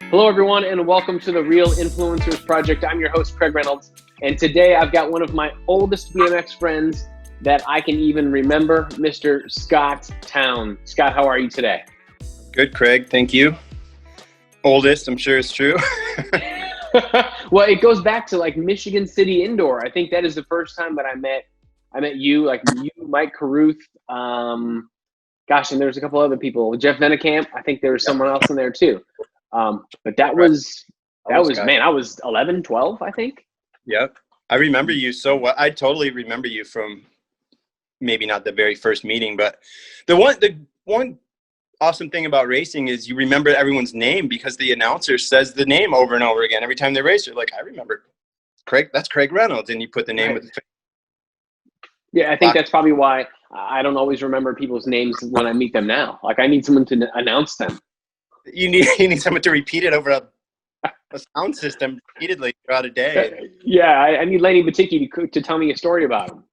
Hello, everyone, and welcome to the Real Influencers Project. I'm your host, Craig Reynolds, and today I've got one of my oldest BMX friends that I can even remember, Mr. Scott Towne. Scott, how are you today? Good, Craig. Thank you. Oldest, I'm sure it's true. Well, it goes back to like Michigan City Indoor. I think that is the first time that I met you, like you, Mike Caruth, and there's a couple other people. Jeff Venekamp. I think there was someone else in there too. But that was man, I was 11, 12, I think. Yep. I remember you so well. I totally remember you from maybe not the very first meeting, but the one awesome thing about racing is you remember everyone's name because the announcer says the name over and over again every time they race. You're like, I remember Craig. That's Craig Reynolds, and you put the name with the face. Yeah, I think that's probably why I don't always remember people's names when I meet them now. Like I need someone to announce them. You need someone to repeat it over a sound system repeatedly throughout a day. Yeah, I need Lenny Baticki to tell me a story about him.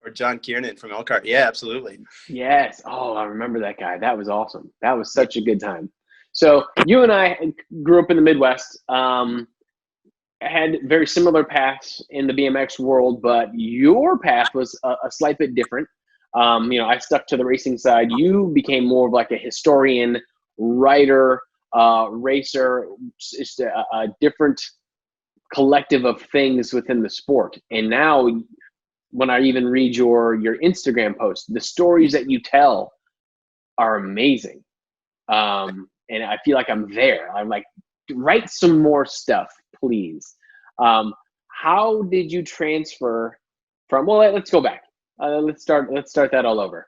Or John Kiernan from Elkhart. Yeah, absolutely. Yes. Oh, I remember that guy. That was awesome. That was such a good time. So you and I grew up in the Midwest, had very similar paths in the BMX world, but your path was a slight bit different. I stuck to the racing side. You became more of like a historian, writer, racer, just a different collective of things within the sport. And now when I even read your Instagram posts, the stories that you tell are amazing. And I feel like I'm there. I'm like, write some more stuff, please. How did you transfer from, well, let's go back. Let's start that all over.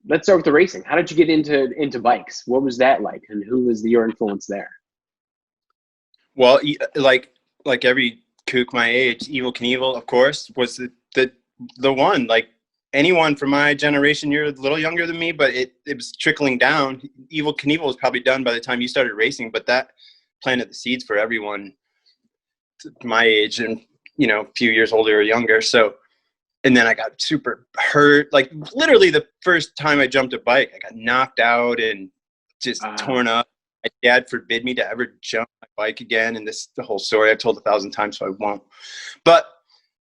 Let's start with the racing. How did you get into bikes? What was that like? And who was your influence there? Well, like every kook my age, Evel Knievel, of course, was the one. Like anyone from my generation, you're a little younger than me, but it was trickling down. Evel Knievel was probably done by the time you started racing, but that planted the seeds for everyone my age and, a few years older or younger. So, and then I got super hurt. Like literally the first time I jumped a bike, I got knocked out and just torn up. My dad forbid me to ever jump my bike again. And the whole story I've told 1,000 times, so I won't. But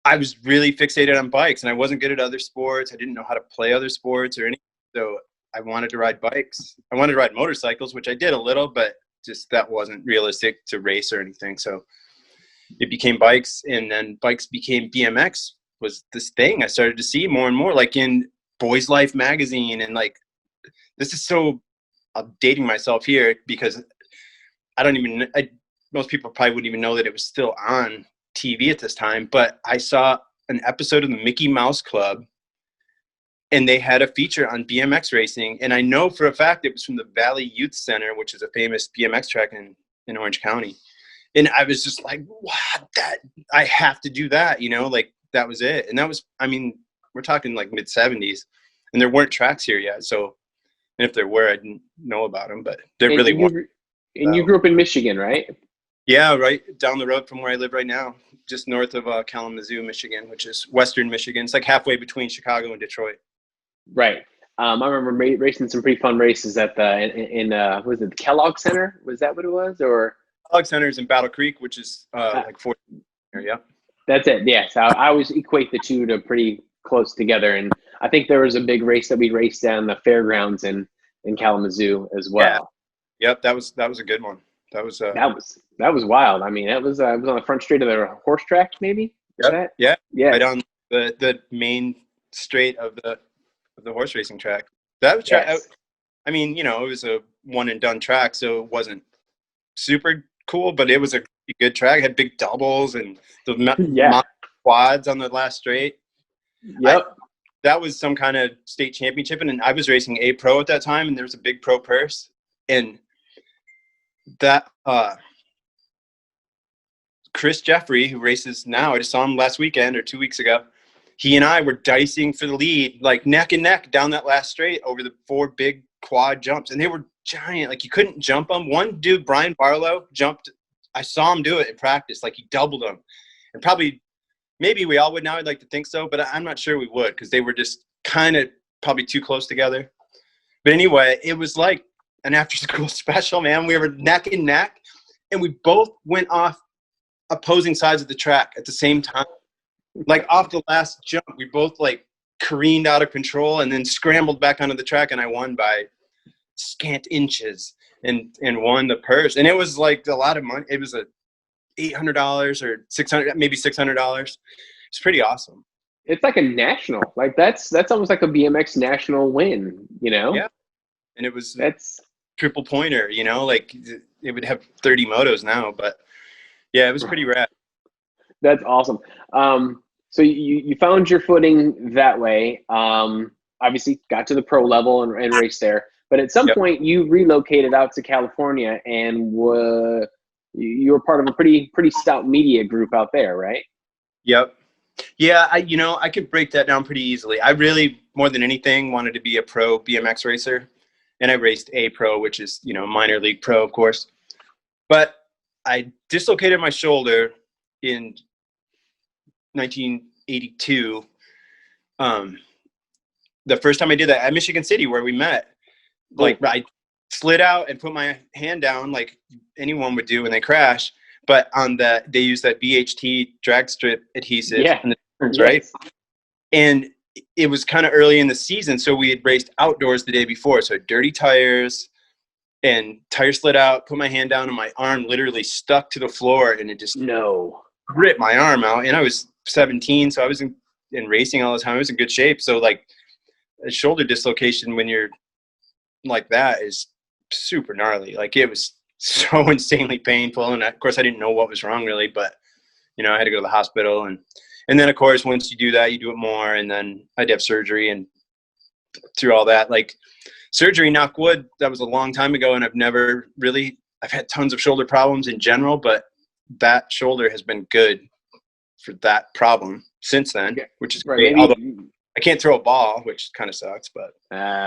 I was really fixated on bikes and I wasn't good at other sports. I didn't know how to play other sports or anything. So I wanted to ride bikes. I wanted to ride motorcycles, which I did a little, but just that wasn't realistic to race or anything. So it became bikes, and then bikes became BMX was this thing I started to see more and more, like in Boys Life magazine. And like, this is so, I'm dating myself here because most people probably wouldn't even know that it was still on TV at this time, but I saw an episode of the Mickey Mouse Club and they had a feature on BMX racing. And I know for a fact it was from the Valley Youth Center, which is a famous BMX track in Orange County. And I was just like, what, I have to do that, like that was it. And that was, we're talking like mid 70s and there weren't tracks here yet. So, and if there were, I didn't know about them, but there really weren't. And you grew up in Michigan, right? Yeah, right down the road from where I live right now, just north of Kalamazoo, Michigan, which is Western Michigan. It's like halfway between Chicago and Detroit. Right. I remember racing some pretty fun races at was it the Kellogg Center? Was that what it was? Or Kellogg Center is in Battle Creek, which is like 40 area. That's it. Yes, I always equate the two to pretty close together, and I think there was a big race that we raced down the fairgrounds in Kalamazoo as well. Yeah. Yep, that was a good one. That was wild. I mean, it was on the front straight of the horse track, maybe. Yep. Yeah. Right on the main straight of the horse racing track. That was yes. It was a one and done track, so it wasn't super cool, but it was a good track. It had big doubles and the quads on the last straight. Yep. That was some kind of state championship, and I was racing a pro at that time, and there was a big pro purse, and that Chris Jeffrey, who races now, I just saw him last weekend or 2 weeks ago. He and I were dicing for the lead, like neck and neck down that last straight over the 4 big quad jumps, and they were giant. Like you couldn't jump them. One dude, Brian Barlow, jumped. I saw him do it in practice. Like he doubled them, and maybe we all would now. I'd like to think so, but I'm not sure we would because they were just kind of probably too close together. But anyway, it was like an after-school special, man. We were neck and neck, and we both went off opposing sides of the track at the same time. Like off the last jump, we both like careened out of control and then scrambled back onto the track, and I won by scant inches and won the purse. And it was like a lot of money. It was a $800 or $600, maybe $600. It's pretty awesome. It's like a national, like that's almost like a BMX national win, you know? Yeah. And it was that's triple pointer, you know, like it would have 30 motos now, but yeah, it was pretty rad. That's awesome. So you found your footing that way. Obviously got to the pro level and raced there, but at some point you relocated out to California and you were part of a pretty stout media group out there, right? Yep. Yeah, I could break that down pretty easily. I really, more than anything, wanted to be a pro BMX racer. And I raced a pro, which is, minor league pro, of course. But I dislocated my shoulder in 1982. The first time I did that at Michigan City, where we met. Like, I slid out and put my hand down like anyone would do when they crash. But they use that BHT drag strip adhesive, right? And it was kind of early in the season, so we had raced outdoors the day before. So dirty tires, and tires slid out. Put my hand down, and my arm literally stuck to the floor, and it just ripped my arm out. And I was 17, so I was in racing all the time. I was in good shape. So like a shoulder dislocation when you're like that is super gnarly. Like it was so insanely painful, and of course I didn't know what was wrong really, but I had to go to the hospital, and then of course once you do that you do it more, and then I had to have surgery, and through all that, like surgery, knock wood, that was a long time ago, and I've had tons of shoulder problems in general, but that shoulder has been good for that problem since then, which is great. Although I can't throw a ball, which kind of sucks, but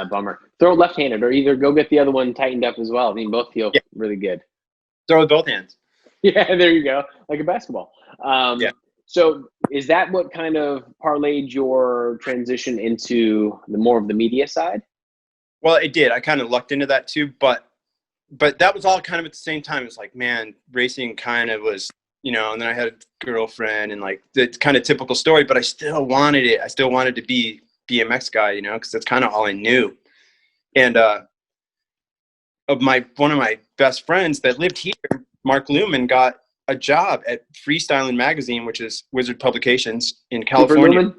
bummer. Throw it left-handed, or either go get the other one tightened up as well. I mean, both feel really good. Throw with both hands. Yeah, there you go, like a basketball. So is that what kind of parlayed your transition into more of the media side? Well, it did. I kind of lucked into that too, but that was all kind of at the same time. It's like, man, racing kind of was, and then I had a girlfriend, and like the kind of typical story, but I still wanted it. I still wanted to be BMX guy, because that's kind of all I knew. And one of my best friends that lived here, Mark Lumen, got a job at Freestyling Magazine, which is Wizard Publications in California. Super Lumen?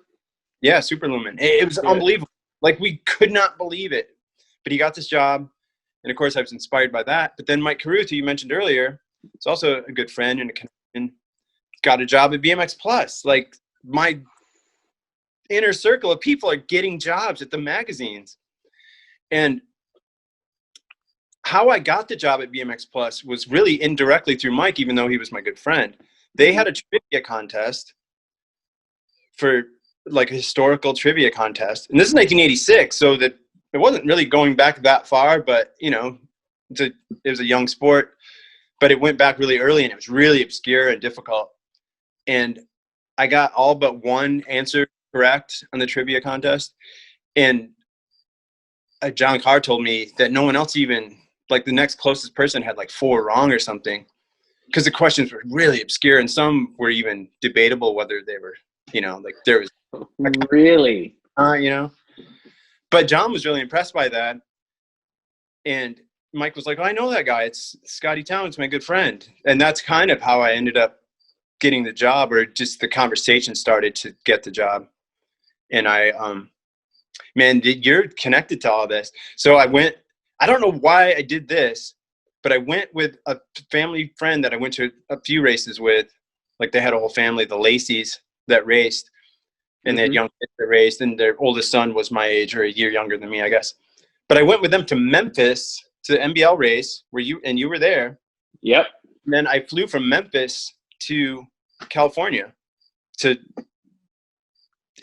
Yeah, Super Lumen. It was unbelievable. Like we could not believe it. But he got this job, and of course I was inspired by that. But then Mike Carruth, who you mentioned earlier, is also a good friend and a connection, got a job at BMX Plus. Like my inner circle of people are getting jobs at the magazines. And how I got the job at BMX Plus was really indirectly through Mike, even though he was my good friend. They had a trivia contest for like a historical trivia contest. And this is 1986, so that it wasn't really going back that far, but it was a young sport, but it went back really early, and it was really obscure and difficult. And I got all but one answer correct on the trivia contest. And John Carr told me that no one else, even like the next closest person, had like 4 wrong or something, because the questions were really obscure, and some were even debatable whether they were, like there was really, But John was really impressed by that. And Mike was like, oh, I know that guy. It's Scotty Towne. It's my good friend. And that's kind of how I ended up getting the job, or just the conversation started to get the job. And you're connected to all this. So I don't know why I did this, but I went with a family friend that I went to a few races with. Like they had a whole family, the Lacey's, that raced. And they had young kids that raced, and their oldest son was my age, or a year younger than me, I guess. But I went with them to Memphis to the NBL race where you were there. Yep. And then I flew from Memphis to California to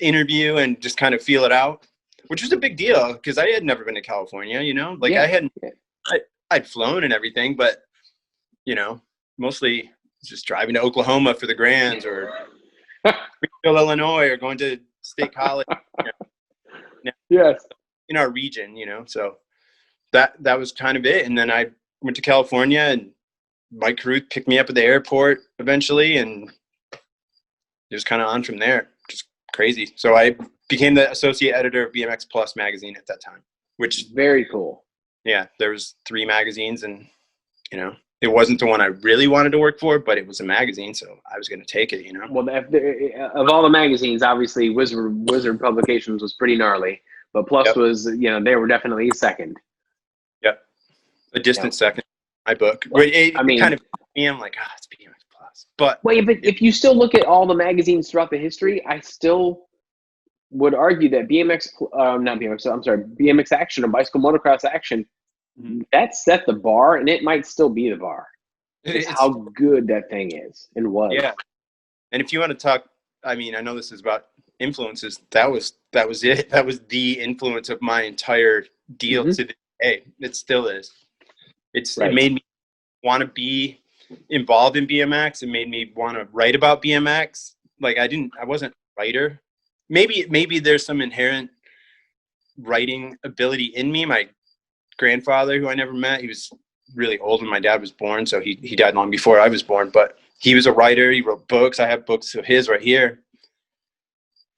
interview and just kind of feel it out, which was a big deal because I had never been to California, I'd flown and everything, but mostly just driving to Oklahoma for the Grands, or Illinois, or going to State College. Yes. In our region, so that was kind of it. And then I went to California and Mike Caruth picked me up at the airport eventually, and it was kind of on from there. Just crazy. So I became the associate editor of BMX Plus magazine at that time, which very cool. Yeah, there was 3 magazines, and it wasn't the one I really wanted to work for, but it was a magazine, so I was going to take it. Well, of all the magazines, obviously Wizard Publications was pretty gnarly, but Plus Yep. was, they were definitely second. Yep, a distant second. My book. Well, Kind of I'm like, it's BMX Plus, but wait, but if you still look at all the magazines throughout the history, I still would argue that BMX Action or Bicycle Motocross Action, that set the bar, and it might still be the bar. It's how good that thing is and was. Yeah, and if you want to talk, I know this is about influences. That was it. That was the influence of my entire deal to this day. It still is. It made me want to be involved in BMX. It made me want to write about BMX. Like I wasn't a writer. Maybe there's some inherent writing ability in me. My grandfather, who I never met, he was really old when my dad was born, so he died long before I was born, but he was a writer. He wrote books. I have books of his right here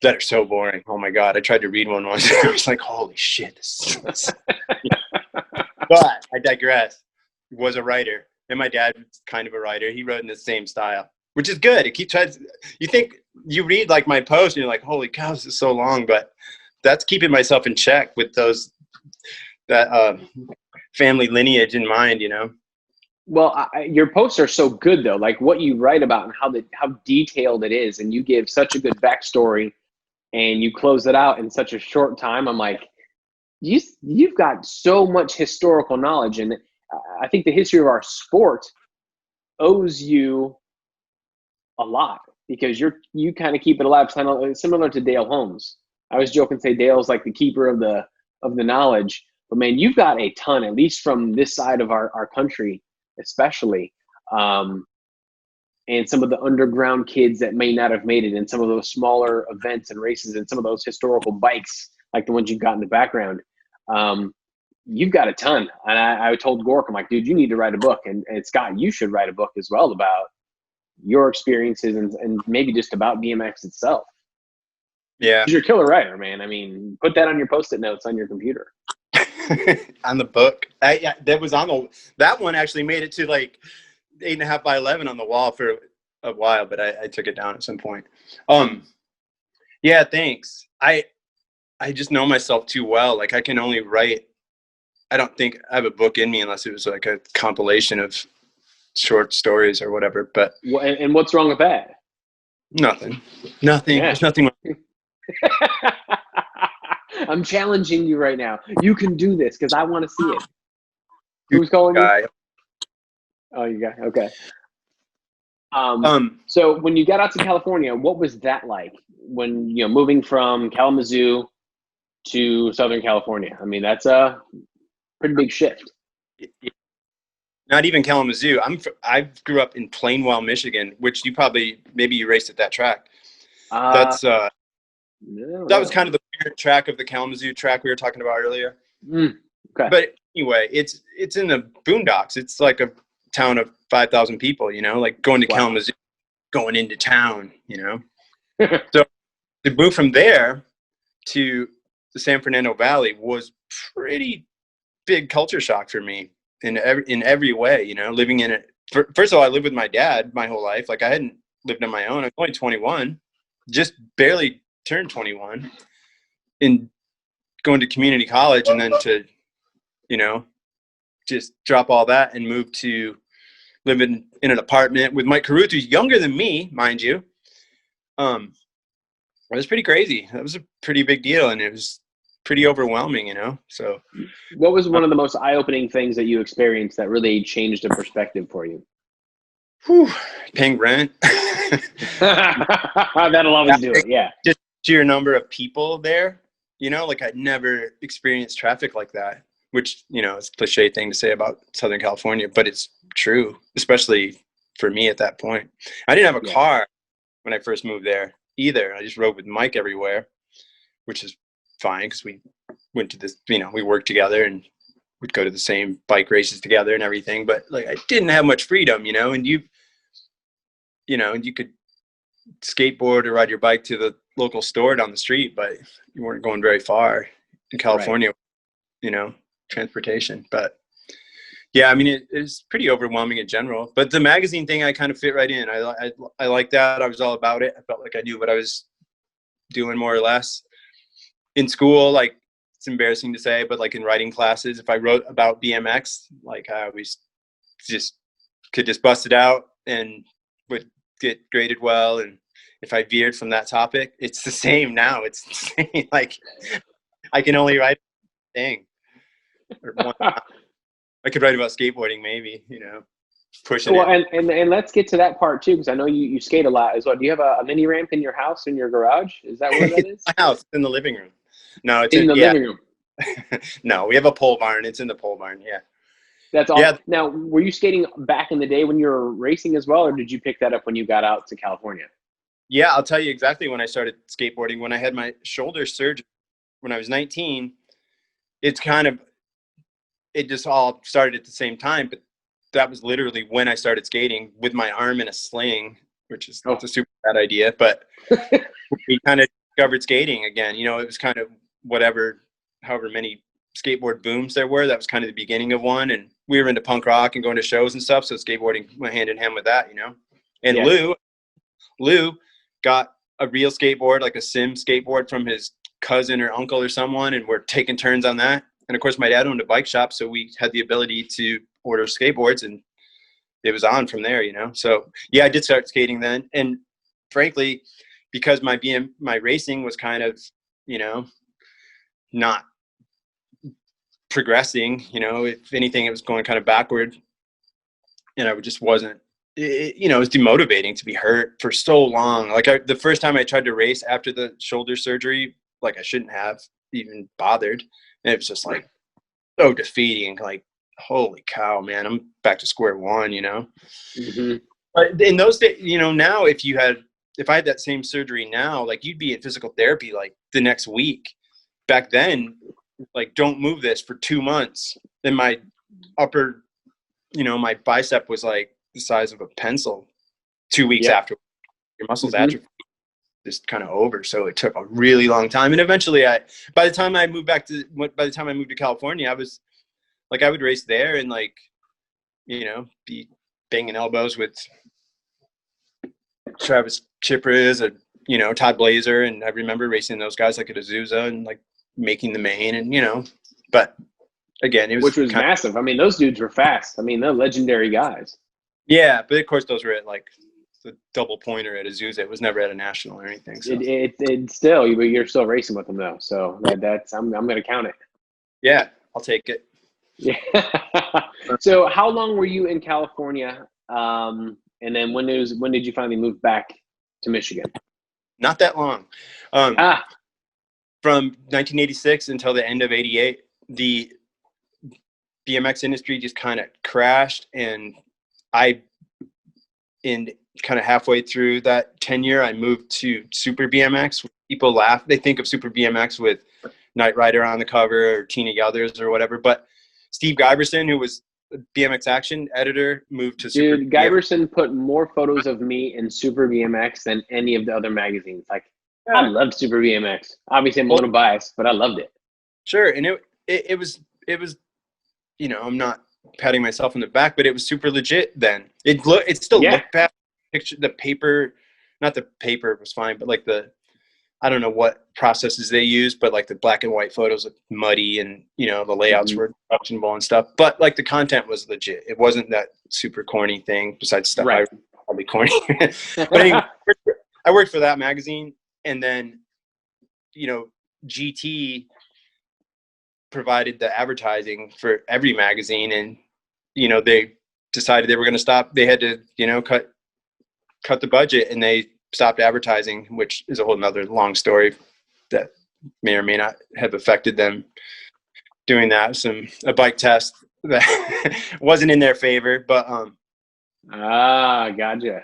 that are so boring. Oh my God. I tried to read one once. I was like, holy shit. But I digress. He was a writer, and my dad was kind of a writer. He wrote in the same style, which is good. It keeps you think you read like my post and you're like, holy cow, this is so long, but that's keeping myself in check with that family lineage in mind, Well, your posts are so good though, like what you write about and how detailed it is, and you give such a good backstory, and you close it out in such a short time. I'm like, you've got so much historical knowledge, and I think the history of our sport owes you a lot because you kind of keep it alive, similar to Dale Holmes. I was joking, say Dale's like the keeper of the knowledge, but man, you've got a ton, at least from this side of our country, especially, and some of the underground kids that may not have made it in some of those smaller events and races and some of those historical bikes, like the ones you've got in the background. You've got a ton. And I told Gork, I'm like, dude, you need to write a book. And Scott, you should write a book as well about your experiences and maybe just about BMX itself. Yeah. You're a killer writer, man. Put that on your Post-it notes on your computer. On the book. That one actually made it to like 8.5 by 11 on the wall for a while, but I took it down at some point. Yeah, thanks. I just know myself too well. Like I can only write. I don't think I have a book in me unless it was like a compilation of short stories or whatever. But and what's wrong with that? Nothing. Yeah. There's nothing. I'm challenging you right now. You can do this because I want to see it. Who's calling me? Oh, you got okay. So when you got out to California, what was that like? When moving from Kalamazoo to Southern California? That's a pretty big shift. Not even Kalamazoo. I grew up in Plainwell, Michigan, which maybe you raced at that track. That was kind of the parent track of the Kalamazoo track we were talking about earlier. Okay. But anyway, it's in the boondocks. It's like a town of 5,000 people, like going to Kalamazoo, going into town, So to move from there to the San Fernando Valley was pretty big culture shock for me in every way, living in it. First of all, I lived with my dad my whole life. Like I hadn't lived on my own. I was only 21, just barely turned 21, and going to community college, and then to, just drop all that and move to living in an apartment with Mike Caruth, who's younger than me, mind you. It was pretty crazy. That was a pretty big deal, and it was pretty overwhelming, So what was one of the most eye-opening things that you experienced that really changed the perspective for you? Paying rent. That'll always do it. Yeah. Just sheer number of people there, like I'd never experienced traffic like that, which, it's a cliche thing to say about Southern California, but it's true, especially for me at that point. I didn't have a car when I first moved there either. I just rode with Mike everywhere, which is fine because we went to this, we worked together and would go to the same bike races together and everything, but like I didn't have much freedom, you know, and you could skateboard or ride your bike to the local store down the street, but you weren't going very far in California, Right. you know, transportation. But yeah, I mean, it's pretty overwhelming in general, but the magazine thing, I kind of fit right in. I like that. I was all about it. I felt like I knew what I was doing more or less. In school, like, it's embarrassing to say, but like in writing classes, if I wrote about BMX, like I always could just bust it out and would get graded well. And if I veered from that topic, it's the same now. It's the same. Like, I can only write a thing. Or one. I could write about skateboarding, maybe, you know, pushing Well, it. and let's get to that part too, because I know you skate a lot as well. Do you have a mini ramp in your house, in your garage? Is that where that is? My house, in the living room. No, it's In the living room. No, we have a pole barn. It's in the pole barn. Yeah. That's Yeah. awesome. Now, were you skating back in the day when you were racing as well, or did you pick that up when you got out to California? Yeah. I'll tell you exactly when I started skateboarding. When I had my shoulder surgery when I was 19, it just all started at the same time. But that was literally when I started skating with my arm in a sling, which is Oh. a super bad idea. But we kind of discovered skating again. You know, it was kind of however many skateboard booms there were. That was kind of the beginning of one. And we were into punk rock and going to shows and stuff. So skateboarding went hand in hand with that, you know. And Yeah. Lou got a real skateboard, like a sim skateboard from his cousin or uncle or someone. And we're taking turns on that. And of course, my dad owned a bike shop. So we had the ability to order skateboards and it was on from there, you know? So yeah, I did start skating then. And frankly, because my racing was kind of, you know, not progressing, you know, if anything, it was going kind of backward. And I just wasn't, you know, it was demotivating to be hurt for so long. Like the first time I tried to race after the shoulder surgery, like I shouldn't have even bothered. And it was just like so defeating, like, holy cow, man, I'm back to square one, you know? Mm-hmm. But in those days, you know, now if I had that same surgery now, like you'd be in physical therapy like the next week. Back then, like, don't move this for 2 months. Then my upper, you know, my bicep was like the size of a pencil 2 weeks Yep. after your muscles Mm-hmm. atrophy, just kind of over. So it took a really long time. And eventually by the time I moved to California, I was like, I would race there and like, you know, be banging elbows with Travis Chipras or, you know, Todd Blazer. And I remember racing those guys like at Azusa and like making the main and, you know, but again, it was Which was massive. I mean, those dudes were fast. I mean, they're legendary guys. yeah, but of course those were at like the double pointer at Azusa. It was never at a national or anything. So It still, you're still racing with them though. So that's I'm gonna count it. yeah, I'll take it. Yeah. So how long were you in California? And then when did you finally move back to Michigan? Not that long. Ah, From 1986 until the end of 88, the BMX industry just kind of crashed. And in kind of halfway through that tenure, I moved to Super BMX. People laugh. They think of Super BMX with Knight Rider on the cover or Tina Gelders or whatever. But Steve Giberson, who was BMX Action editor, moved to Super dude, BMX. Giberson put more photos of me in Super BMX than any of the other magazines. Like, I loved Super BMX. Obviously, I'm a little biased, but I loved it. Sure, and it was, you know, I'm not patting myself on the back, but it was super legit then. It still looked bad. Picture the paper, not the paper was fine, but like I don't know what processes they use, but like the black and white photos looked muddy and, you know, the layouts were questionable and stuff. But like the content was legit. It wasn't that super corny thing besides stuff I probably corny. But anyway, I worked for that magazine, and then, you know, GT provided the advertising for every magazine, and, you know, they decided they were going to stop. They had to, you know, cut the budget, and they stopped advertising, which is a whole nother long story that may or may not have affected them doing that. A bike test that wasn't in their favor, but Gotcha.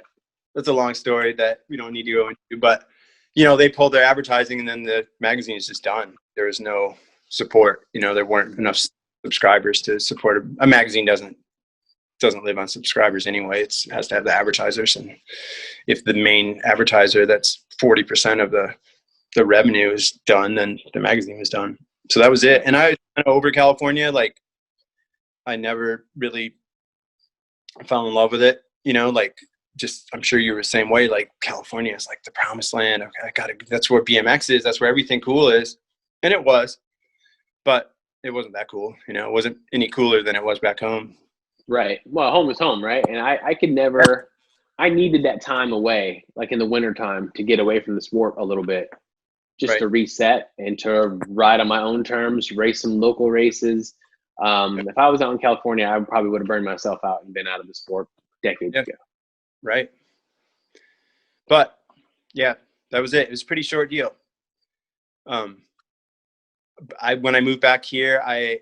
that's a long story that we don't need to go into. But, you know, they pulled their advertising, and then the magazine is just done. There was no support. You know, there weren't enough subscribers to support a magazine. Doesn't live on subscribers anyway. It has to have the advertisers, and if the main advertiser, that's 40% of the revenue, is done, then the magazine was done. So that was it. And I over California, like I never really fell in love with it, like just, I'm sure you were the same way. Like California is like the promised land. Okay, that's where BMX is. That's where everything cool is. And it was, but it wasn't that cool. It wasn't any cooler than it was back home. Right. Well, home is home, right? And I could never, I needed that time away, like in the winter time, to get away from the sport a little bit, just to reset and to ride on my own terms, race some local races. If I was out in California, I probably would have burned myself out and been out of the sport decades ago. Right. But yeah, that was it. It was a pretty short deal. When I moved back here, I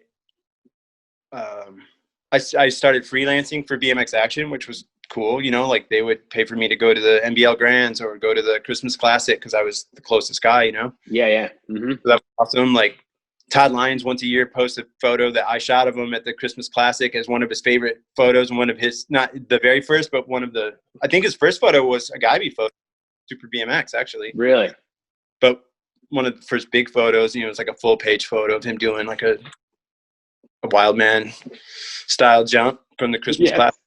started freelancing for BMX Action, which was cool. Like they would pay for me to go to the NBL Grands or go to the Christmas Classic because I was the closest guy, Yeah. Mm-hmm. So that was awesome. Like Todd Lyons once a year posts a photo that I shot of him at the Christmas Classic as one of his favorite photos. And one of his, not the very first, but I think his first photo was a Guyby photo, Super BMX actually. Really? But one of the first big photos, it was like a full page photo of him doing like a wild man style jump from the Christmas Classic.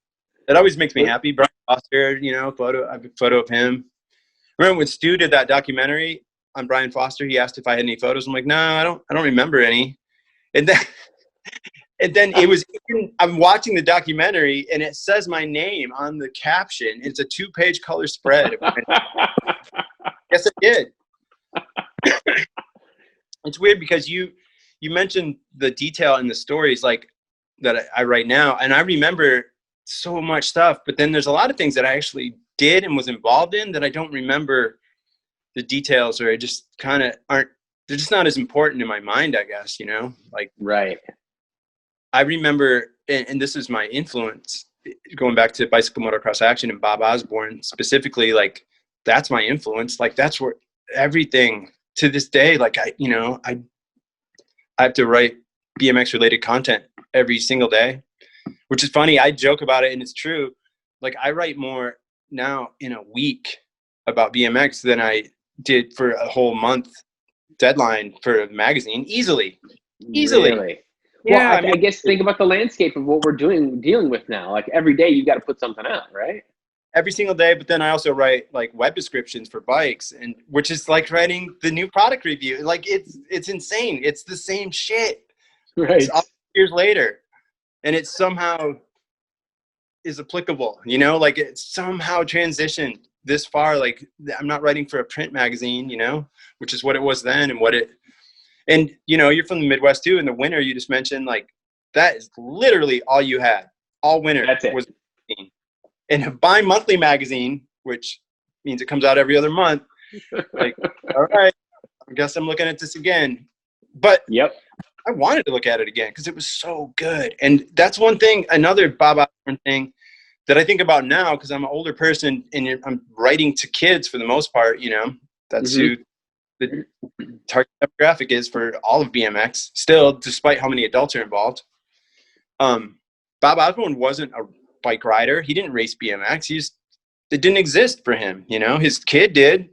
It always makes me happy. Brian Foster, I have a photo of him. Remember when Stu did that documentary on Brian Foster? He asked if I had any photos. I'm like, no, I don't remember any. And then it was, I'm watching the documentary and it says my name on the caption. It's a 2-page color spread. Yes, it did. It's weird because you mentioned the detail in the stories like that I write now, and I remember so much stuff, but then there's a lot of things that I actually did and was involved in that I don't remember the details, or I just kind of they're just not as important in my mind, I guess, like, right. I remember, and this is my influence, going back to Bicycle Motocross Action and Bob Osborne specifically, like that's my influence. Like that's where everything to this day, like I have to write BMX related content every single day, which is funny. I joke about it and it's true. Like I write more now in a week about BMX than I did for a whole month deadline for a magazine easily. Really? Yeah. Well, I guess think about the landscape of what we're dealing with now. Like every day you got to put something out, right? Every single day. But then I also write like web descriptions for bikes, and which is like writing the new product review. Like it's insane. It's the same shit. Right. It's all years later. And it somehow is applicable, like it somehow transitioned this far. Like I'm not writing for a print magazine, which is what it was then and you're from the Midwest too. In the winter, you just mentioned, like that is literally all you had all winter. That's it. Was and a bi-monthly magazine, which means it comes out every other month. Like, all right, I guess I'm looking at this again. But yep. I wanted to look at it again because it was so good. And that's one thing, another Bob Osborne thing that I think about now, because I'm an older person and I'm writing to kids for the most part, that's who the target demographic is for all of BMX still, despite how many adults are involved. Bob Osborne wasn't a bike rider. He didn't race BMX. It didn't exist for him. His kid did,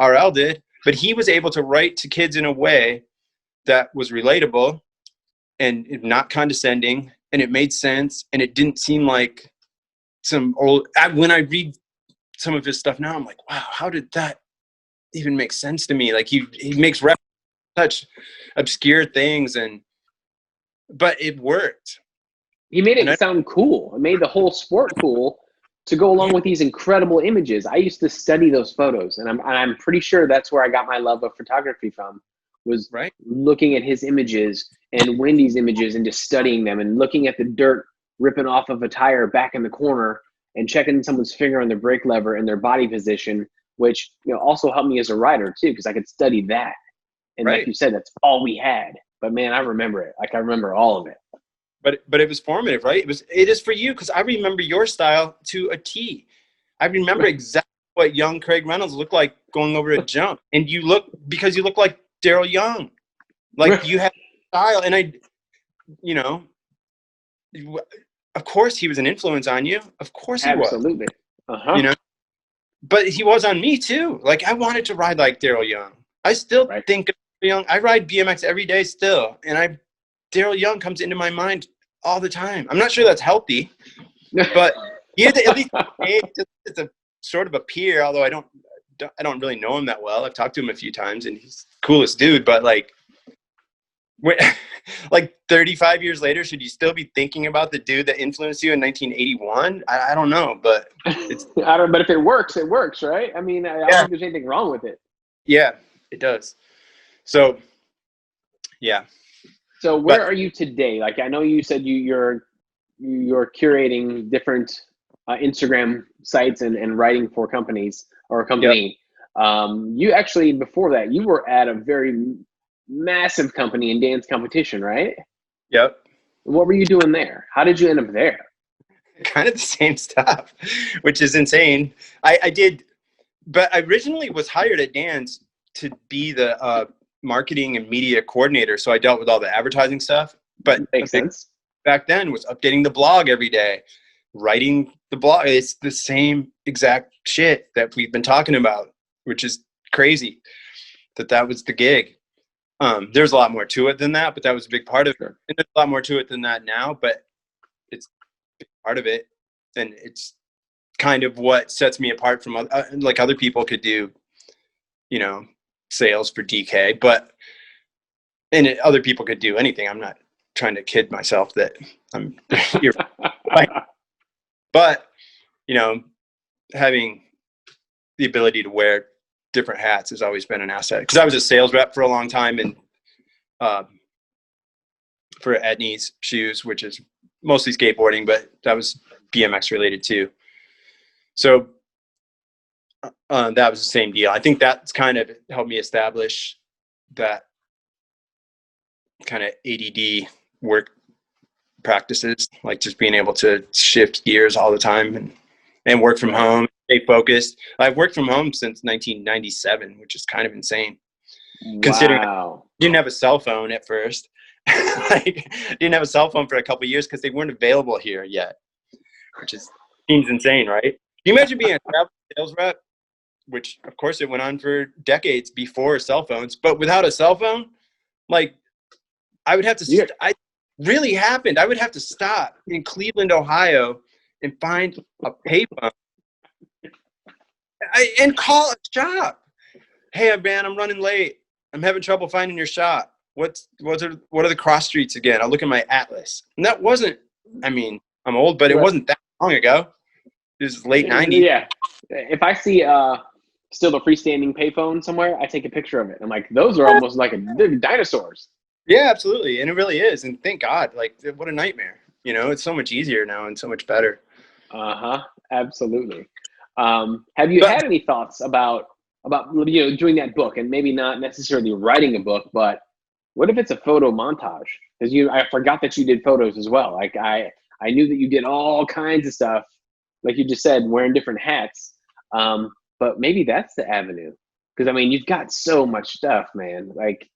RL did, but he was able to write to kids in a way that was relatable and not condescending, and it made sense, and it didn't seem like some old. When I read some of his stuff now, I'm like, wow, how did that even make sense to me? Like he makes reference to such obscure things, but it worked. He made it sound cool. It made the whole sport cool to go along with these incredible images. I used to study those photos, and I'm pretty sure that's where I got my love of photography from. Was looking at his images and Wendy's images and just studying them and looking at the dirt ripping off of a tire back in the corner and checking someone's finger on their brake lever and their body position, which also helped me as a rider too, because I could study that. And like you said, that's all we had. But man, I remember it. Like I remember all of it. But it was formative, right? It is for you, because I remember your style to a T. I remember exactly what young Craig Reynolds looked like going over a jump, and you look like Daryl Young, like you had style. And you know, of course he was an influence on you. Of course he was. Absolutely. You know, but he was on me too. Like I wanted to ride like Daryl Young. I still Right. think of Young. I ride BMX every day still, and Daryl Young comes into my mind all the time. I'm not sure that's healthy, but he had at least it's a sort of a peer. Although I don't really know him that well. I've talked to him a few times, and he's the coolest dude. But like, like 35 years later, should you still be thinking about the dude that influenced you in 1981? I don't know, but it's But if it works, it works, right? I mean, I don't think there's anything wrong with it. Yeah, it does. So, yeah. So where are you today? Like, I know you said you're curating different Instagram sites and writing for companies or a company. You actually, before that, you were at a very massive company in dance competition, right? Yep. What were you doing there? How did you end up there? Kind of the same stuff, which is insane. I did, but I originally was hired at Dan's to be the marketing and media coordinator. So I dealt with all the advertising stuff. But Makes sense. Back then was updating the blog every day, writing the blog. It's the same exact shit that we've been talking about, which is crazy that was the gig. There's a lot more to it than that, but that was a big part of it. And there's a lot more to it than that now, but it's a big part of it. And it's kind of what sets me apart from like other people could do, you know, sales for DK, and other people could do anything. I'm not trying to kid myself that I'm but you know, having the ability to wear different hats has always been an asset, because I was a sales rep for a long time, and for Etnies shoes, which is mostly skateboarding, but that was BMX related too. So that was the same deal. I think that's kind of helped me establish that kind of ADD work practices, like just being able to shift gears all the time and work from home, stay focused. I've worked from home since 1997, which is kind of insane. Wow. Considering I didn't have a cell phone at first. Like, didn't have a cell phone for a couple of years because they weren't available here yet, which seems insane, right? Can you imagine being a travel sales rep, which of course it went on for decades before cell phones, but without a cell phone, like I would have to, really happened. I would have to stop in Cleveland, Ohio and find a payphone and call a shop. Hey, man, I'm running late. I'm having trouble finding your shop. What are the cross streets again? I'll look at my atlas. And that wasn't, I mean, I'm old, but it wasn't that long ago. It was late 90s. Yeah. If I see still a freestanding payphone somewhere, I take a picture of it. I'm like, those are almost like they're dinosaurs. Yeah, absolutely. And it really is. And thank God, like, what a nightmare. You know, it's so much easier now and so much better. Absolutely. Have you had any thoughts about doing that book, and maybe not necessarily writing a book, but what if it's a photo montage? Because I forgot that you did photos as well. Like I knew that you did all kinds of stuff, like you just said, wearing different hats. But maybe that's the avenue. Because I mean, you've got so much stuff, man. Like,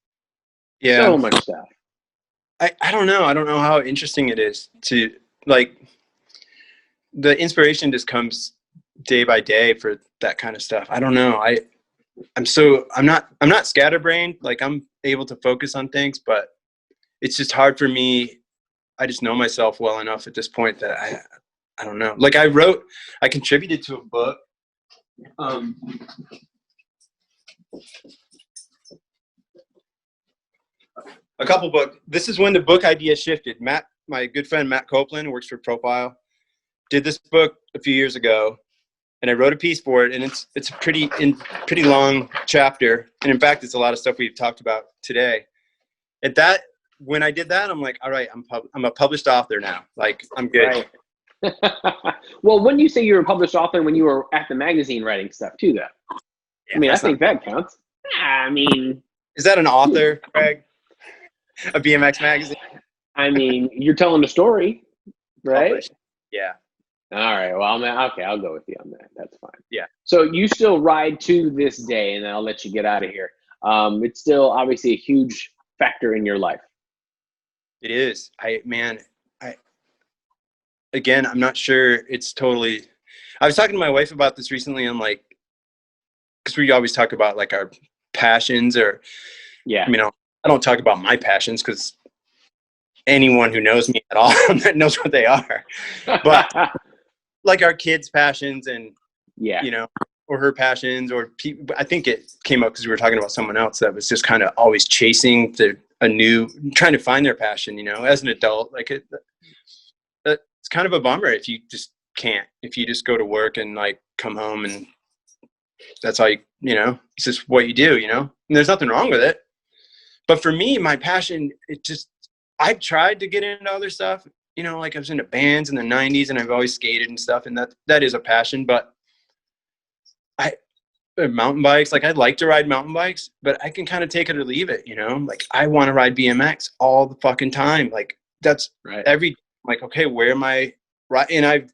so much stuff. I don't know. I don't know how interesting it is to, like, the inspiration just comes day by day for that kind of stuff. I don't know. I'm not scatterbrained. Like, I'm able to focus on things, but it's just hard for me. I just know myself well enough at this point that I don't know. Like, I contributed to a book. A couple books. This is when the book idea shifted. My good friend Matt Copeland, who works for Profile, did this book a few years ago, and I wrote a piece for it. And it's a pretty long chapter, and in fact, it's a lot of stuff we've talked about today. When I did that, I'm like, all right, I'm a published author now. Like, I'm good. Right. Well, wouldn't you say you were a published author when you were at the magazine writing stuff too, though? Yeah, I mean, I think that counts. I mean, is that an author, Craig? A BMX magazine? I mean, you're telling the story, right? Published. Yeah. All right. Well, okay, I'll go with you on that. That's fine. Yeah. So you still ride to this day, and then I'll let you get out of here. It's still obviously a huge factor in your life. It is. I again, I'm not sure it's totally. I was talking to my wife about this recently. I'm like, because we always talk about like our passions, or Yeah. I mean, I don't talk about my passions because anyone who knows me at all knows what they are. But like our kids' passions, and Yeah. you know, or her passions, or I think it came up because we were talking about someone else that was just kind of always chasing trying to find their passion. You know, as an adult, like it's kind of a bummer if you just can't. If you just go to work and like come home and that's all it's just what you do. And there's nothing wrong with it. But for me, my passion, I've tried to get into other stuff. Like I was into bands in the 90s and I've always skated and stuff. And that is a passion. But mountain bikes, like I'd like to ride mountain bikes, but I can kind of take it or leave it. Like I want to ride BMX all the fucking time. Like that's right. like, okay, where am I right? And I've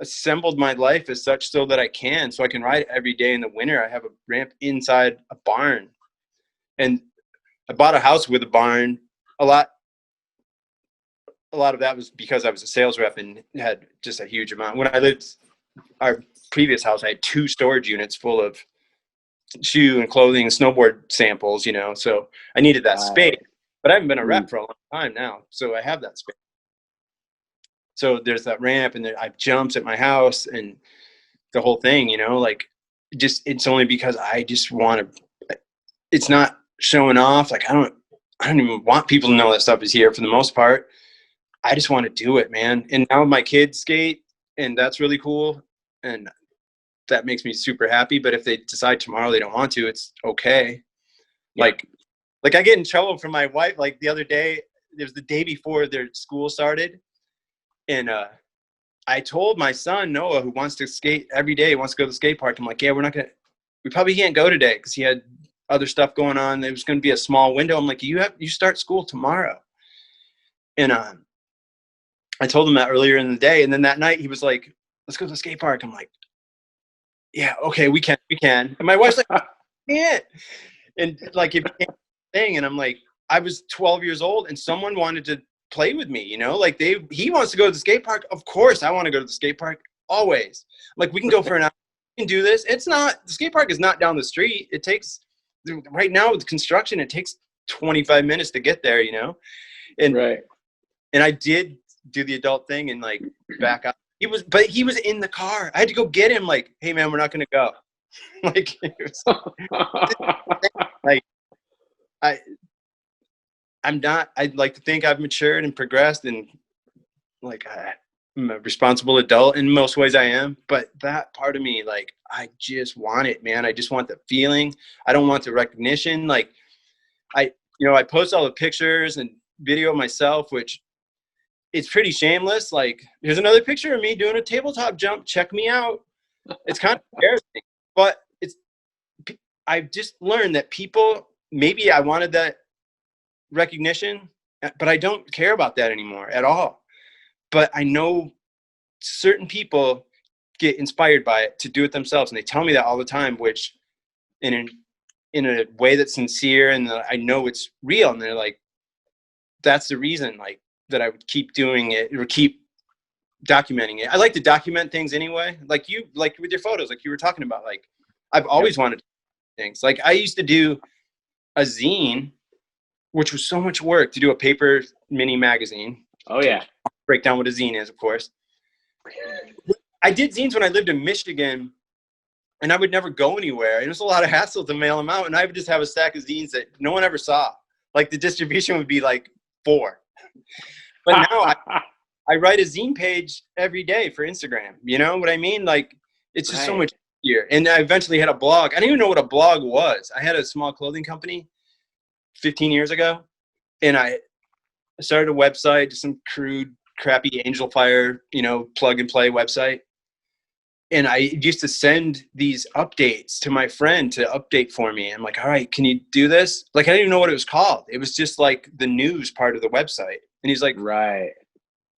assembled my life as such so that I can ride every day in the winter. I have a ramp inside a barn, and I bought a house with a barn. A lot of that was because I was a sales rep and had just a huge amount. When I lived our previous house, I had 2 storage units full of shoe and clothing and snowboard samples, so I needed that space, but I haven't been a rep for a long time now. So I have that space. So there's that ramp and I have jumps at my house and the whole thing, like it's only because I just want to, it's not showing off. Like I don't even want people to know that stuff is here for the most part. I just want to do it, man. And now my kids skate and that's really cool. And that makes me super happy. But if they decide tomorrow they don't want to, it's okay. Yeah. Like I get in trouble from my wife. Like the other day, it was the day before their school started. And I told my son, Noah, who wants to skate every day, wants to go to the skate park. I'm like, yeah, we probably can't go today because he had other stuff going on. There was going to be a small window. I'm like, you start school tomorrow. And I told him that earlier in the day. And then that night he was like, let's go to the skate park. I'm like, yeah, okay, we can. And my wife's like, I can't. And like, if you can't thing. And I'm like, I was 12 years old and someone wanted to play with me, like he wants to go to the skate park. Of course I want to go to the skate park always. Like we can go for an hour, we can do this. The skate park is not down the street. It takes, right now with construction, it takes 25 minutes to get there, and right. And I did do the adult thing and like back up. He was in the car. I had to go get him. Like, hey man, we're not gonna go. Like, like I'm not. I'd like to think I've matured and progressed, and like I'm a responsible adult in most ways. I am, but that part of me, like, I just want it, man. I just want the feeling. I don't want the recognition. Like, I post all the pictures and video of myself, which it's pretty shameless. Like, here's another picture of me doing a tabletop jump. Check me out. It's kind of embarrassing, but I've just learned that people, maybe I wanted that recognition, but I don't care about that anymore at all. But I know certain people get inspired by it to do it themselves, and they tell me that all the time, which in a way that's sincere, and I know it's real, and they're like, that's the reason, like, that I would keep doing it or keep documenting it. I like to document things anyway, like with your photos, like you were talking about. Like, I've always wanted to do things. Like, I used to do a zine, which was so much work to do a paper mini magazine. Oh yeah. Break down what a zine is, of course. I did zines when I lived in Michigan, and I would never go anywhere. It was a lot of hassle to mail them out, and I would just have a stack of zines that no one ever saw. Like, the distribution would be like 4. But now I write a zine page every day for Instagram. You know what I mean? Like, it's just so much easier. And I eventually had a blog. I didn't even know what a blog was. I had a small clothing company 15 years ago, and I started a website, just some crude, crappy Angel Fire, plug and play website. And I used to send these updates to my friend to update for me. I'm like, all right, can you do this? Like, I didn't even know what it was called. It was just like the news part of the website. And he's like, right.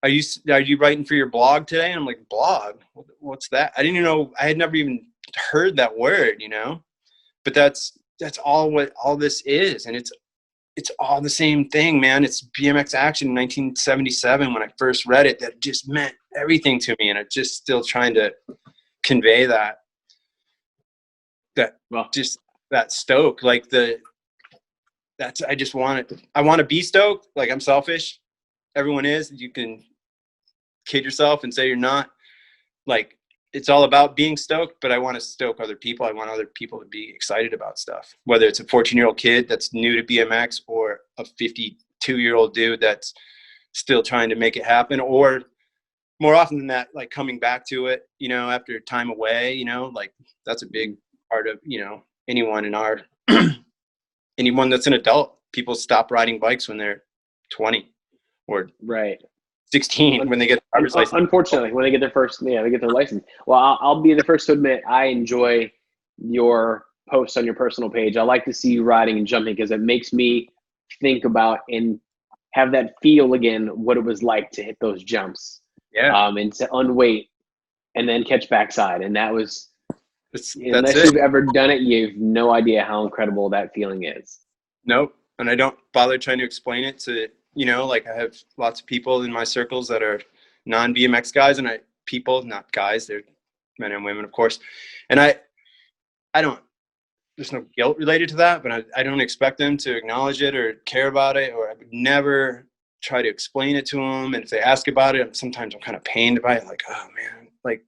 Are you writing for your blog today? And I'm like, blog? What's that? I didn't even know. I had never even heard that word, but that's all this is. And it's all the same thing, man. It's BMX Action in 1977 when I first read it, that just meant everything to me. And I'm just still trying to convey that Well, just that stoke, like I want to be stoked. Like, I'm selfish. Everyone is. You can kid yourself and say you're not. Like, it's all about being stoked, but I want to stoke other people. I want other people to be excited about stuff, whether it's a 14-year-old kid that's new to BMX or a 52-year-old dude that's still trying to make it happen, or more often than that, like coming back to it, you know, after time away, you know, like that's a big part of, you know, anyone in our, anyone that's an adult. People stop riding bikes when they're 20 or right. 16 when they get a driver's license. Unfortunately, when they get their first, they get their license. Well, I'll be the first to admit I enjoy your posts on your personal page. I like to see you riding and jumping because it makes me think about and have that feel again what it was like to hit those jumps, and to unweight and then catch backside. And that was, unless you've ever done it, you have no idea how incredible that feeling is. Nope. And I don't bother trying to explain it to, you know, like I have lots of people in my circles that are non-BMX guys, and not guys, they're men and women, of course. And I don't, there's no guilt related to that, but I don't expect them to acknowledge it or care about it, or I would never try to explain it to them. And if they ask about it, sometimes I'm kind of pained by it. Like, oh man, like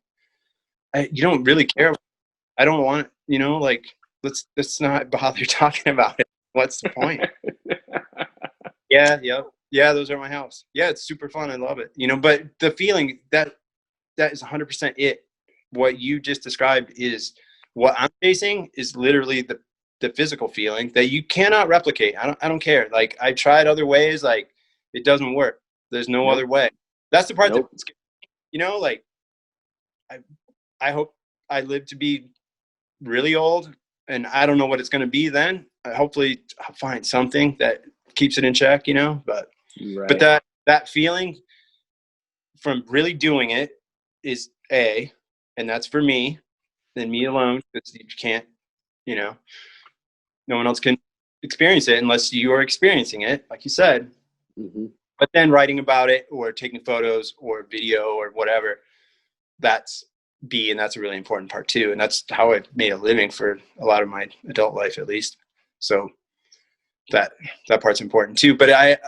you don't really care. I don't want, you know, like let's not bother talking about it. What's the point? Yeah, those are my house. Yeah, it's super fun. I love it. You know, but the feeling that is 100% it. What you just described is what I'm facing is literally the physical feeling that you cannot replicate. I don't care. Like, I tried other ways, like it doesn't work. There's no other way. That's the part that's, you know, like I hope I live to be really old, and I don't know what it's going to be then. Hopefully I'll find something that keeps it in check, you know, but that feeling from really doing it is and that's for me and me alone, because you can't, you know, no one else can experience it unless you are experiencing it, like you said. Mm-hmm. But then writing about it or taking photos or video or whatever, that's and that's a really important part too. And that's how I've made a living for a lot of my adult life, at least. So that part's important too. But I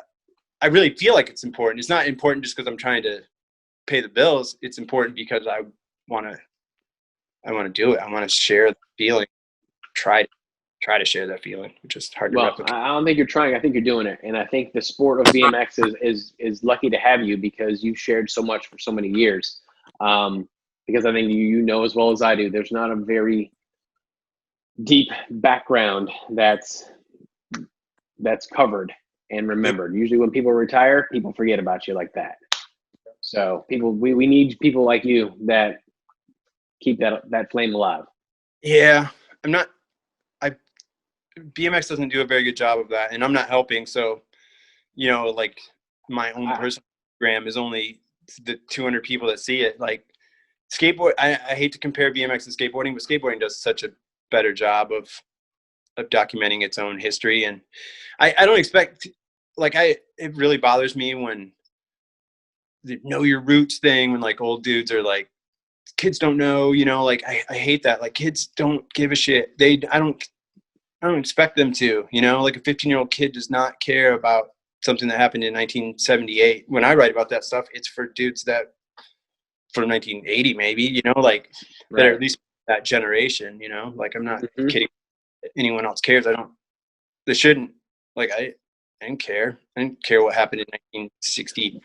really feel like it's important. It's not important just because I'm trying to pay the bills. It's important because I want to do it. I want to share the feeling, try to share that feeling, which is hard to replicate. I don't think you're trying. I think you're doing it. And I think the sport of BMX is lucky to have you, because you've shared so much for so many years. Because I think you know as well as I do, there's not a very deep background that's covered and remembered. Usually when people retire, people forget about you like that. So we need people like you that keep that flame alive. Yeah, BMX doesn't do a very good job of that, and I'm not helping. So, you know, like my own personal Instagram is only the 200 people that see it. Like skateboard, I hate to compare BMX to skateboarding, but skateboarding does such a better job of documenting its own history. And I don't expect, like, it really bothers me when the know your roots thing, when like old dudes are like, kids don't know, you know, like I hate that. Like, kids don't give a shit. I don't expect them to, you know, like a 15-year-old kid does not care about something that happened in 1978. When I write about that stuff, it's for dudes that from 1980, maybe, you know, like that are at least that generation, you know, like I'm not kidding. Anyone else cares. They shouldn't. Like, I didn't care. I didn't care what happened in 1963.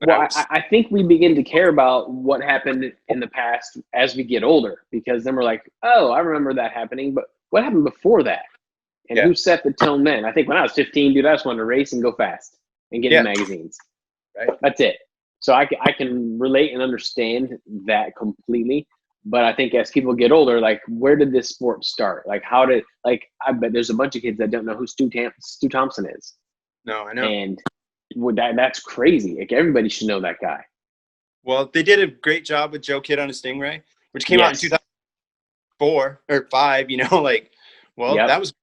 I think we begin to care about what happened in the past as we get older, because then we're like, oh, I remember that happening, but what happened before that? And who set the tone then? I think when I was 15, dude, I just wanted to race and go fast and get in magazines. Right. That's it. So I can relate and understand that completely. But I think as people get older, like, where did this sport start? Like, I bet there's a bunch of kids that don't know who Stu Thompson is. No, I know. And that's crazy. Like, everybody should know that guy. Well, they did a great job with Joe Kidd on a Stingray, which came out in 2004 or 5, you know, like, well, that was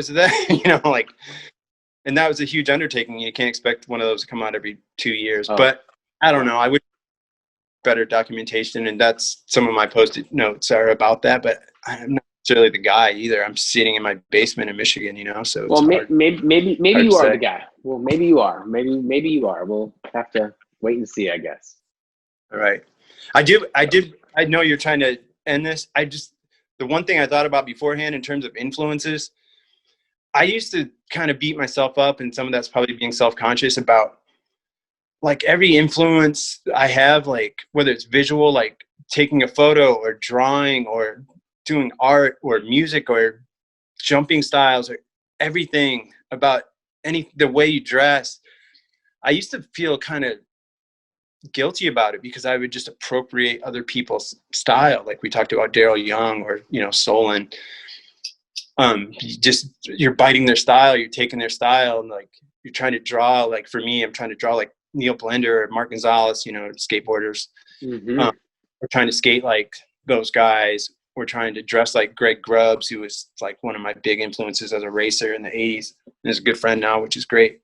that, you know, like, And that was a huge undertaking. You can't expect one of those to come out every 2 years. Oh. But I don't know. I would better documentation, and that's some of my post-it notes are about that. But I'm not necessarily the guy either. I'm sitting in my basement in Michigan, so it's hard. maybe hard you to are say. the guy. Well, maybe you are. Maybe you are. We'll have to wait and see, I guess. All right. I know you're trying to end this. The one thing I thought about beforehand in terms of influences, I used to kind of beat myself up, and some of that's probably being self-conscious about like every influence I have, like whether it's visual, like taking a photo or drawing or doing art or music or jumping styles or everything about the way you dress. I used to feel kind of guilty about it because I would just appropriate other people's style. Like we talked about Daryl Young or, Solon. You're biting their style, you're taking their style, and like you're trying to draw. Like for me, I'm trying to draw like Neil Blender or Mark Gonzalez, skateboarders. Mm-hmm. We're trying to skate like those guys. We're trying to dress like Greg Grubbs, who was like one of my big influences as a racer in the 80s. And is a good friend now, which is great.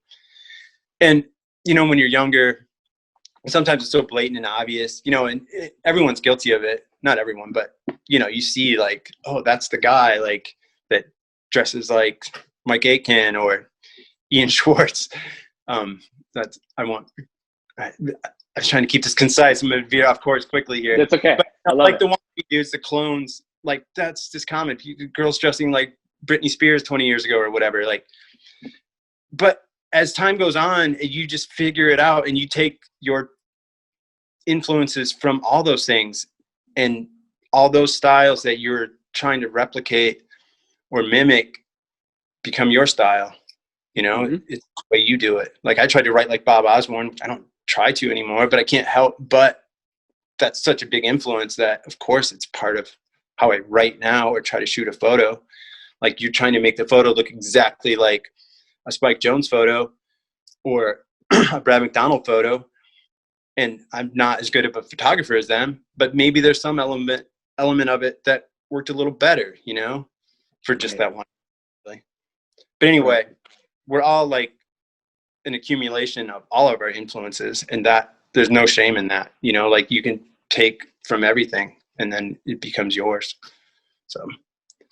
And, when you're younger, sometimes it's so blatant and obvious, and everyone's guilty of it. Not everyone, but, you see like, oh, that's the guy like that dresses like Mike Aitken or Ian Schwartz. I was trying to keep this concise. I'm going to veer off course quickly here. That's okay. But I love like it. the one we do is the clones. Like that's just common. Girls dressing like Britney Spears 20 years ago or whatever. Like, but as time goes on, you just figure it out and you take your influences from all those things and all those styles that you're trying to replicate or mimic become your style. Mm-hmm. It's the way you do it. Like I tried to write like Bob Osborne. I don't try to anymore, but I can't help but that's such a big influence that of course it's part of how I write now or try to shoot a photo. Like you're trying to make the photo look exactly like a Spike Jonze photo or a Brad McDonald photo. And I'm not as good of a photographer as them, but maybe there's some element of it that worked a little better, for just that one. But anyway, we're all like an accumulation of all of our influences, and that there's no shame in that, like you can take from everything and then it becomes yours. So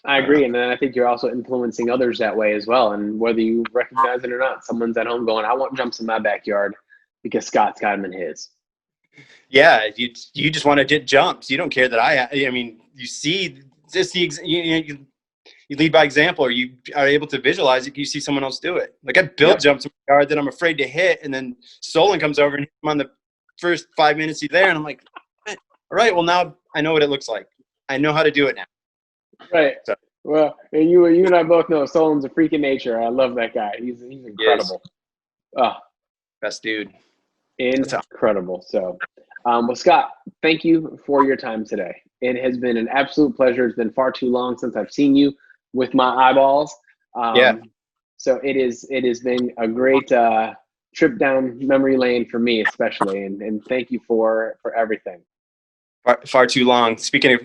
I agree. And then I think you're also influencing others that way as well. And whether you recognize it or not, someone's at home going, I want jumps in my backyard because Scott's got them in his. Yeah. You just want to get jumps. You don't care that you see this, you lead by example, or you are able to visualize it. You see someone else do it. Like I built jumps in my yard that I'm afraid to hit. And then Solon comes over and I'm on the first 5 minutes he's there. And I'm like, all right, well now I know what it looks like. I know how to do it now. Right. So, well, and you and I both know Solon's a freak of nature. I love that guy. He's incredible. Best dude. Incredible. So, well, Scott, thank you for your time today. It has been an absolute pleasure. It's been far too long since I've seen you with my eyeballs. So it has been a great trip down memory lane for me, especially. And thank you for everything. Far too long. Speaking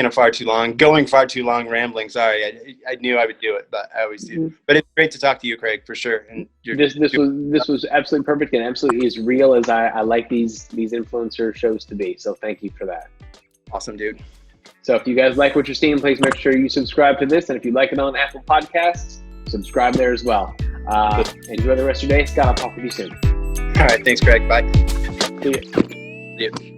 of far too long, going far too long, rambling. Sorry, I knew I would do it, but I always do. Mm-hmm. But it's great to talk to you, Craig, for sure. And this was absolutely perfect and absolutely as real as I like these influencer shows to be. So thank you for that. Awesome, dude. So if you guys like what you're seeing, please make sure you subscribe to this, and if you like it on Apple Podcasts, subscribe there as well. Enjoy the rest of your day, Scott. I'll talk with you soon. All right, thanks, Craig. Bye. See you. See you.